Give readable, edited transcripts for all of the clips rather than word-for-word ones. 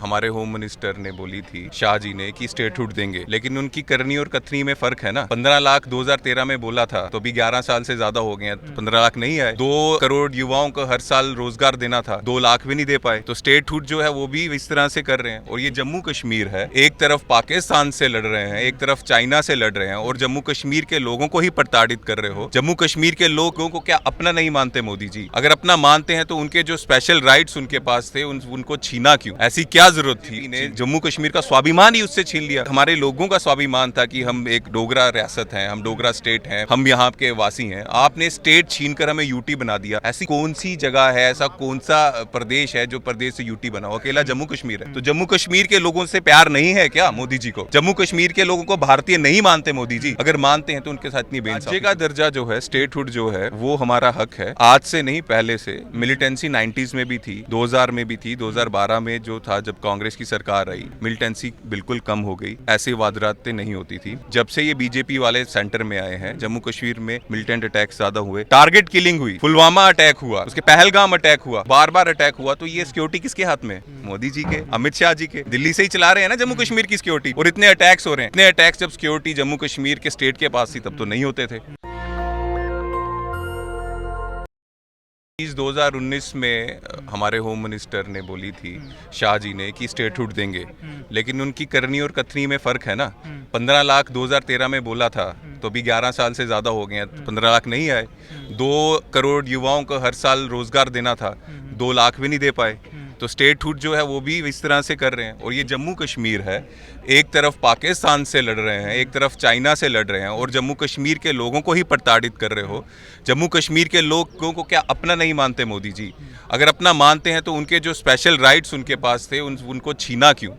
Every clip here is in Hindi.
हमारे होम मिनिस्टर ने बोली थी, शाह जी ने, कि स्टेटहुड देंगे, लेकिन उनकी करनी और कथनी में फर्क है ना। 15 लाख 2013 में बोला था, तो अभी 11 साल से ज्यादा हो गए हैं, 15 लाख नहीं आए। 2 करोड़ युवाओं को हर साल रोजगार देना था, 2 लाख भी नहीं दे पाए। तो स्टेटहुड जो है वो भी इस तरह से कर रहे हैं। और ये जम्मू कश्मीर है, एक तरफ पाकिस्तान से लड़ रहे हैं, एक तरफ चाइना से लड़ रहे हैं, और जम्मू कश्मीर के लोगों को ही प्रताड़ित कर रहे हो। जम्मू कश्मीर के लोगों को क्या अपना नहीं मानते मोदी जी? अगर अपना मानते हैं तो उनके जो स्पेशल राइट्स उनके पास थे उनको छीना क्यों? ऐसी क्या जरूरत थी? जम्मू कश्मीर का स्वाभिमान ही उससे छीन लिया। हमारे लोगों का स्वाभिमान था कि हम एक डोगरा रियासत हैं, हम डोगरा स्टेट हैं, हम यहाँ के वासी हैं। आपने स्टेट छीनकर हमें यूटी बना दिया। ऐसी कौन सी जगह है, ऐसा कौन सा प्रदेश है जो प्रदेश से यूटी बना हो? अकेला जम्मू कश्मीर है। तो जम्मू कश्मीर के लोगों से प्यार नहीं है क्या मोदी जी को? जम्मू कश्मीर के लोगों को भारतीय नहीं मानते मोदी जी? अगर मानते हैं तो उनके साथ इतनी बेइंसाफी। राज्य का दर्जा जो है, स्टेटहुड जो है, वो हमारा हक है। आज से नहीं, पहले से। मिलिटेंसी 90s में भी थी, 2000 में भी थी, 2012 में जो था जब कांग्रेस की सरकार आई, मिलिटेंसी बिल्कुल कम हो गई। ऐसी वारदातें नहीं होती थी। जब से ये बीजेपी वाले सेंटर में आए हैं, जम्मू कश्मीर में मिलिटेंट अटैक ज्यादा हुए, टारगेट किलिंग हुई, पुलवामा अटैक हुआ, उसके पहलगाम अटैक हुआ, बार बार अटैक हुआ। तो ये सिक्योरिटी किसके हाथ में? मोदी जी के, अमित शाह जी के। दिल्ली से ही चला रहे हैं ना जम्मू कश्मीर की सिक्योरिटी। और इतने अटैक्स हो रहे हैं। इतने अटैक्स जब सिक्योरिटी जम्मू कश्मीर के स्टेट के पास थी तब तो नहीं होते थे। 2019 में हमारे होम मिनिस्टर ने बोली थी, शाह जी ने, कि स्टेटहुड देंगे, लेकिन उनकी करनी और कथनी में फर्क है ना। 15 लाख 2013 में बोला था, तो अभी 11 साल से ज्यादा हो गए हैं, 15 लाख नहीं आए। 2 करोड़ युवाओं को हर साल रोजगार देना था, 2 लाख भी नहीं दे पाए। तो स्टेटहुड जो है वो भी इस तरह से कर रहे हैं। और ये जम्मू कश्मीर है, एक तरफ पाकिस्तान से लड़ रहे हैं, एक तरफ चाइना से लड़ रहे हैं, और जम्मू कश्मीर के लोगों को ही प्रताड़ित कर रहे हो। जम्मू कश्मीर के लोगों को क्या अपना नहीं मानते मोदी जी? अगर अपना मानते हैं तो उनके जो स्पेशल राइट्स उनके पास थे उनको छीना क्यों?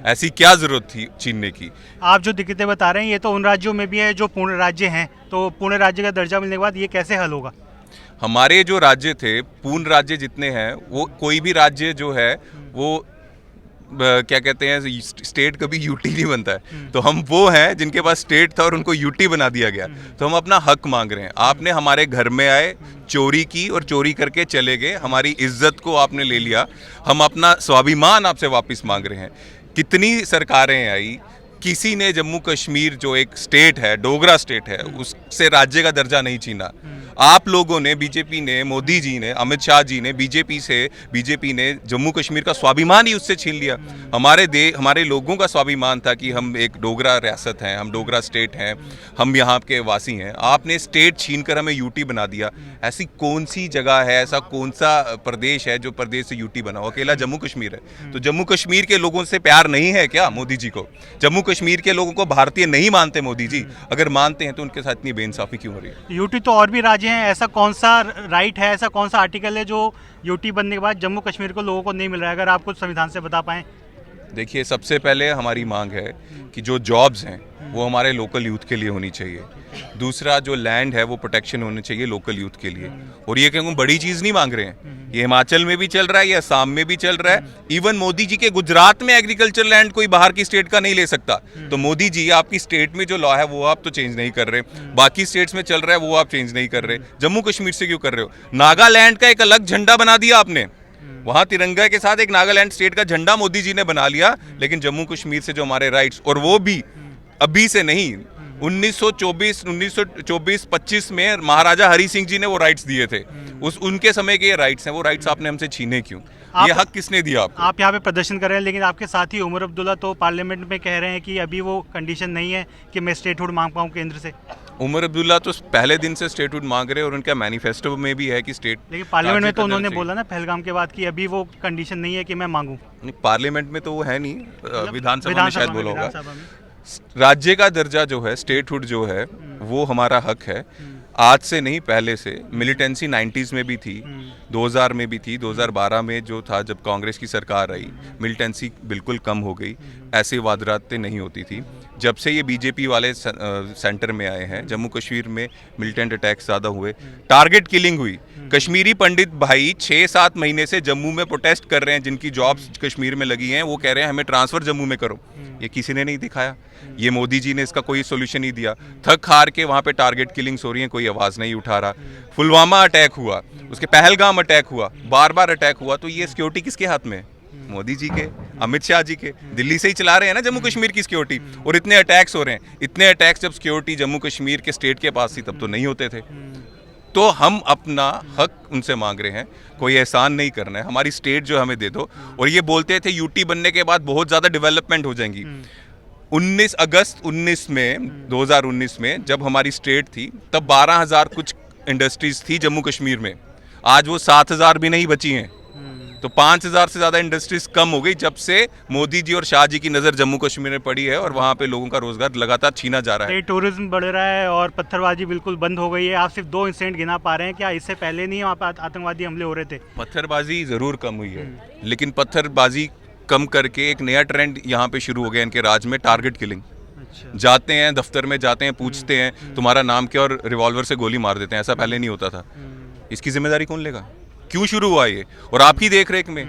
ऐसी क्या जरूरत थी छीनने की? आप जो दिक्कतें बता रहे हैं ये तो उन राज्यों में भी है जो पूर्ण राज्य हैं, तो पूर्ण राज्य का दर्जा मिलने के बाद ये कैसे हल होगा? हमारे जो राज्य थे, पूर्ण राज्य जितने हैं, वो कोई भी राज्य जो है वो क्या कहते हैं, स्टेट कभी यूटी नहीं बनता है। तो हम वो हैं जिनके पास स्टेट था और उनको यूटी बना दिया गया। तो हम अपना हक मांग रहे हैं। आपने हमारे घर में आए, चोरी की और चोरी करके चले गए, हमारी इज्जत को आपने ले लिया। हम अपना स्वाभिमान आपसे वापस मांग रहे हैं। कितनी सरकारें आई, किसी ने जम्मू कश्मीर जो एक स्टेट है, डोगरा स्टेट है, उससे राज्य का दर्जा नहीं छीना। आप लोगों ने, बीजेपी ने, मोदी जी ने, अमित शाह जी ने, बीजेपी ने जम्मू कश्मीर का स्वाभिमान ही उससे छीन लिया। हमारे लोगों का स्वाभिमान था कि हम एक डोगरा रियासत हैं, हम डोगरा स्टेट हैं, हम यहाँ के वासी हैं। आपने स्टेट छीनकर हमें यूटी बना दिया। ऐसी कौन सी जगह है, ऐसा कौन सा प्रदेश है जो प्रदेश से यूटी बना हो? अकेला जम्मू कश्मीर है। तो जम्मू कश्मीर के लोगों से प्यार नहीं है क्या मोदी जी को? जम्मू कश्मीर के लोगों को भारतीय नहीं मानते मोदी जी? अगर मानते हैं तो उनके साथ इतनी बेइंसाफी क्यों हो रही है? यूटी तो और भी राज्य हैं, ऐसा कौन सा राइट है, ऐसा कौन सा आर्टिकल है जो यूटी बनने के बाद जम्मू कश्मीर को लोगों को नहीं मिल रहा है? अगर आप कुछ संविधान से बता पाएं। देखिए, सबसे पहले हमारी मांग है कि जो जॉब्स हैं वो हमारे लोकल यूथ के लिए होनी चाहिए। दूसरा, जो लैंड है वो प्रोटेक्शन होनी चाहिए लोकल यूथ के लिए। और ये क्योंकि बड़ी चीज़ नहीं मांग रहे हैं। ये हिमाचल में भी चल रहा है, ये असम में भी चल रहा है। इवन मोदी जी के गुजरात में एग्रीकल्चर लैंड कोई बाहर की स्टेट का नहीं ले सकता। तो मोदी जी, आपकी स्टेट में जो लॉ है वो आप तो चेंज नहीं कर रहे, बाकी स्टेट्स में चल रहा है वो आप चेंज नहीं कर रहे। जम्मू कश्मीर से क्यों कर रहे हो? नागालैंड का एक अलग झंडा बना दिया आपने, वहां तिरंगा के साथ एक नागालैंड स्टेट का झंडा मोदी जी ने बना लिया। लेकिन जम्मू कश्मीर से जो हमारे राइट्स, और वो भी अभी से नहीं, 1924-25 में महाराजा हरि सिंह जी ने वो राइट्स दिए थे। उनके समय के ये राइट्स हैं, वो राइट्स आपने हमसे छीने क्यों? ये हक किसने दिया आपको? आप यहाँ पे प्रदर्शन कर रहे हैं, लेकिन आपके साथी उमर अब्दुल्ला तो पार्लियामेंट में कह रहे हैं कि अभी वो कंडीशन नहीं है कि मैं स्टेटहुड मांग पाऊँ केंद्र से। उमर अब्दुल्ला तो पहले दिन से स्टेटहुड मांग रहे हैं, और उनका मैनिफेस्टो में भी है कि स्टेट। लेकिन पार्लियामेंट में तो उन्होंने बोला ना पहलगाम के बाद कि अभी वो कंडीशन नहीं है कि मैं मांगूं। पार्लियामेंट में तो वो है नहीं, विधानसभा में शायद बोला होगा। राज्य का दर्जा जो है, स्टेटहुड जो है, वो हमारा हक है। आज से नहीं, पहले से। मिलिटेंसी 90s में भी थी, 2000 में भी थी, 2012 में जो था जब कांग्रेस की सरकार आई, मिलिटेंसी बिल्कुल कम हो गई। ऐसी वारदातें नहीं होती थी। जब से ये बीजेपी वाले सेंटर में आए हैं, जम्मू कश्मीर में मिलिटेंट अटैक्स ज़्यादा हुए, टारगेट किलिंग हुई। कश्मीरी पंडित भाई 6-7 महीने से जम्मू में प्रोटेस्ट कर रहे हैं, जिनकी जॉब्स कश्मीर में लगी हैं, वो कह रहे हैं हमें ट्रांसफ़र जम्मू में करो। ये किसी ने नहीं दिखाया। ये मोदी जी ने इसका कोई सोल्यूशन नहीं दिया। थक हार के वहाँ पे टारगेट किलिंग्स हो रही हैं, कोई आवाज़ नहीं उठा रहा। पुलवामा अटैक हुआ, उसके पहलगाम अटैक हुआ, बार बार अटैक हुआ। तो ये सिक्योरिटी किसके हाथ में? मोदी जी के, अमित शाह जी के, दिल्ली से ही चला रहे हैं ना जम्मू कश्मीर की सिक्योरिटी। और इतने अटैक्स हो रहे हैं, इतने अटैक्स जब सिक्योरिटी जम्मू कश्मीर के स्टेट के पास थी तब तो नहीं होते थे। तो हम अपना हक उनसे मांग रहे हैं, कोई एहसान नहीं करना है, हमारी स्टेट जो हमें दे दो। और ये बोलते थे यूटी बनने के बाद बहुत ज़्यादा डेवलपमेंट हो जाएंगी। 19 अगस्त 2019 में जब हमारी स्टेट थी तब 12,000 कुछ इंडस्ट्रीज थी जम्मू कश्मीर में, आज वो 7,000 भी नहीं बची हैं। तो 5,000 से ज़्यादा इंडस्ट्रीज कम हो गई जब से मोदी जी और शाह जी की नज़र जम्मू कश्मीर में पड़ी है, और वहाँ पे लोगों का रोजगार लगातार छीना जा रहा है। टूरिज्म बढ़ रहा है और पत्थरबाजी बिल्कुल बंद हो गई है। आप सिर्फ 2 इंसिडेंट गिना पा रहे हैं, क्या इससे पहले नहीं वहाँ पर आतंकवादी हमले हो रहे थे? पत्थरबाजी ज़रूर कम हुई है, लेकिन पत्थरबाजी कम करके एक नया ट्रेंड यहाँ पे शुरू हो गया इनके राज में, टारगेट किलिंग। अच्छा। जाते हैं दफ्तर में, जाते हैं पूछते हैं तुम्हारा नाम क्या, और रिवॉल्वर से गोली मार देते हैं। ऐसा पहले नहीं होता था। इसकी जिम्मेदारी कौन लेगा? क्यों शुरू हुआ ये? और आपकी देख रेख में,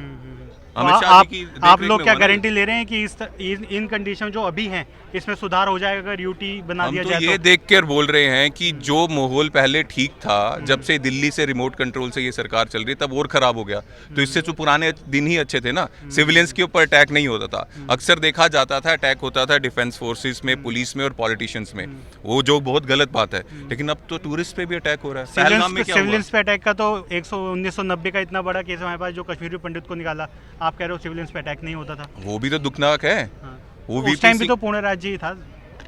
अमित शाह जी की आप देख-रेख लोग में क्या हुआ ना। गारंटी ले रहे हैं कि इन कंडीशन जो अभी हैं इसमें सुधार हो जाएगा अगर यूटी बना हम दिया तो जाए? ये देख कर बोल रहे हैं कि जो माहौल पहले ठीक था, जब से दिल्ली से रिमोट कंट्रोल से ये सरकार चल रही तब और खराब हो गया। तो इससे तो पुराने दिन ही अच्छे थे ना, सिविलियंस के ऊपर अटैक नहीं होता था। अक्सर देखा जाता था अटैक होता था डिफेंस फोर्सेस में, पुलिस में और पॉलिटिशियंस में, वो जो बहुत गलत बात है। लेकिन अब तो टूरिस्ट पे भी अटैक हो रहा है। पहलगाम में क्या हुआ? सिविलियंस पे अटैक का तो 1990 का इतना बड़ा केस हमारे पास जो कश्मीरी पंडित को निकाला। आप कह रहे हो सिविलियंस पे अटैक नहीं होता था? वो भी तो दुखनाक है। हाँ। वो उस टाइम भी VP तो पुणे राज्य ही था।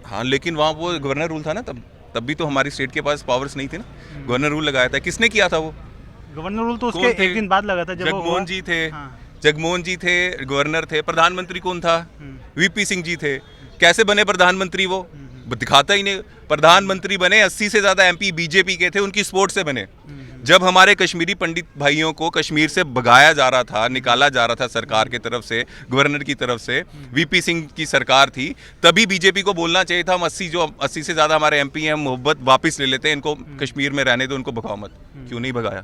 हाँ, लेकिन वहाँ वो गवर्नर रूल था ना, तब भी तो हमारी स्टेट के पास पावर्स नहीं थी ना। गवर्नर रूल लगाया था, किसने किया था वो? गवर्नर रूल तो उसके कौन थे? एक दिन बाद लगा था जब वो जगमोहन हुआ। जी थे। हाँ। जगमोहन जी थे, गवर्नर थे। प्रधानमंत्री कौन था? VP सिंह जी थे। कैसे बने प्रधानमंत्री वो? दिखाता ही नहीं। प्रधानमंत्री बने, 80 से ज़्यादा MP बीजेपी के थे, उनकी सपोर्ट से बने। जब हमारे कश्मीरी पंडित भाइयों को कश्मीर से भगाया जा रहा था, निकाला जा रहा था सरकार की तरफ से, गवर्नर की तरफ से, VP सिंह की सरकार थी, तभी बीजेपी को बोलना चाहिए था हम 80 से ज़्यादा हमारे MP हैं, मोहब्बत वापस ले लेते हैं, इनको कश्मीर में रहने दो, उनको भगाओ मत। क्यों नहीं भगाया?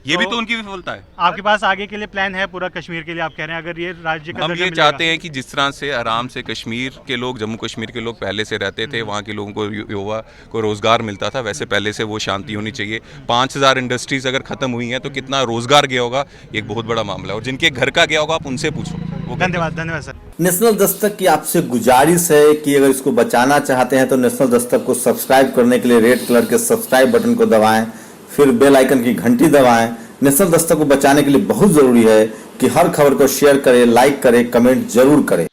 ये भी तो उनकी विफलता है। आपके पास आगे के लिए प्लान है पूरा कश्मीर के लिए? आप कह रहे हैं अगर ये राज्य का हम दर्जा ये मिलेगा। चाहते हैं कि जिस तरह से आराम से कश्मीर के लोग, जम्मू कश्मीर के लोग पहले से रहते थे, वहाँ के लोगों को, युवा को रोज़गार मिलता था, वैसे पहले से वो शांति होनी चाहिए। 5,000 इंडस्ट्रीज अगर ख़त्म हुई हैं तो कितना रोज़गार गया होगा, एक बहुत बड़ा मामला है। और जिनके घर का गया होगा आप उनसे पूछो। धन्यवाद सर। नेशनल दस्तक की आपसे गुजारिश है कि अगर इसको बचाना चाहते हैं तो नेशनल दस्तक को सब्सक्राइब करने के लिए रेड कलर के सब्सक्राइब बटन को दबाएं, फिर बेल आइकन की घंटी दबाएं। नेशनल दस्तक को बचाने के लिए बहुत जरूरी है कि हर खबर को शेयर करें, लाइक करें, कमेंट जरूर करें।